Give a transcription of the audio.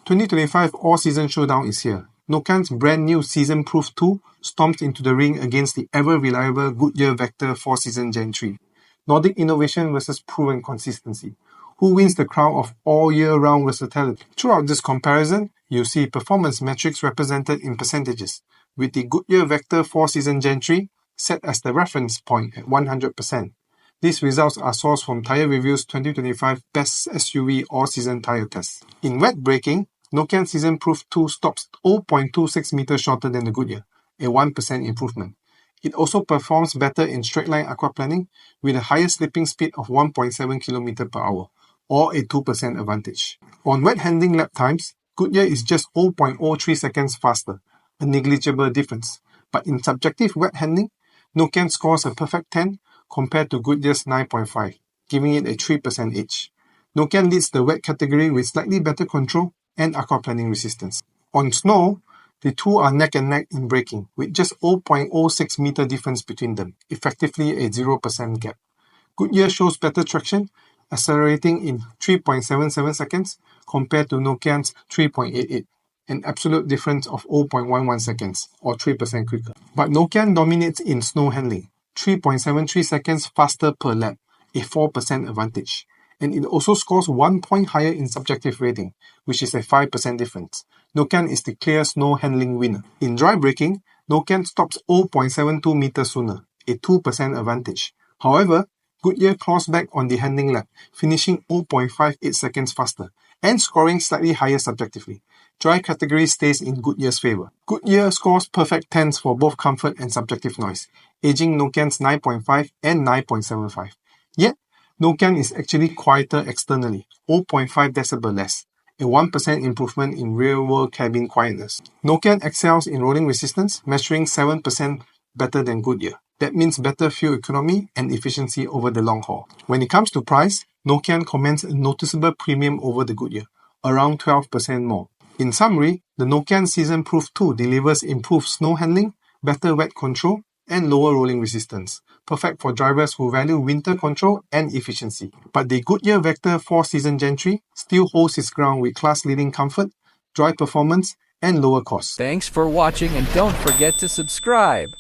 2025 all-season showdown is here. Nokian's brand new Seasonproof 2 stomps into the ring against the ever-reliable Goodyear Vector 4Seasons Gen 3. Nordic innovation versus proven consistency. Who wins the crown of all-year-round versatility? Throughout this comparison, you see performance metrics represented in percentages, with the Goodyear Vector 4Seasons Gen 3 set as the reference point at 100%. These results are sourced from Tyre Review's 2025 Best SUV All-Season Tyre Test. In wet braking, Nokian Seasonproof 2 stops 0.26 meters shorter than the Goodyear, a 1% improvement. It also performs better in straight-line aquaplaning with a higher slipping speed of 1.7 km per hour, or a 2% advantage. On wet handling lap times, Goodyear is just 0.03 seconds faster, a negligible difference. But in subjective wet handling, Nokian scores a perfect 10 compared to Goodyear's 9.5, giving it a 3% edge. Nokian leads the wet category with slightly better control and aquaplaning resistance. On snow, the two are neck and neck in braking, with just 0.06 meter difference between them, effectively a 0% gap. Goodyear shows better traction, accelerating in 3.77 seconds compared to Nokian's 3.88, an absolute difference of 0.11 seconds, or 3% quicker. But Nokian dominates in snow handling, 3.73 seconds faster per lap, a 4% advantage. And it also scores 1 point higher in subjective rating, which is a 5% difference. Nokian is the clear snow handling winner. In dry braking, Nokian stops 0.72 meters sooner, a 2% advantage. However, Goodyear claws back on the handling lap, finishing 0.58 seconds faster, and scoring slightly higher subjectively. Dry category stays in Goodyear's favor. Goodyear scores perfect 10s for both comfort and subjective noise, edging Nokian's 9.5 and 9.75. Yet, Nokian is actually quieter externally, 0.5 decibel less, a 1% improvement in real-world cabin quietness. Nokian excels in rolling resistance, measuring 7% better than Goodyear. That means better fuel economy and efficiency over the long haul. When it comes to price, Nokian commands a noticeable premium over the Goodyear, around 12% more. In summary, the Nokian Seasonproof 2 delivers improved snow handling, better wet control, and lower rolling resistance, perfect for drivers who value winter control and efficiency. But the Goodyear Vector 4Seasons Gen 3 still holds its ground with class-leading comfort, dry performance, and lower costs. Thanks for watching, and don't forget to subscribe.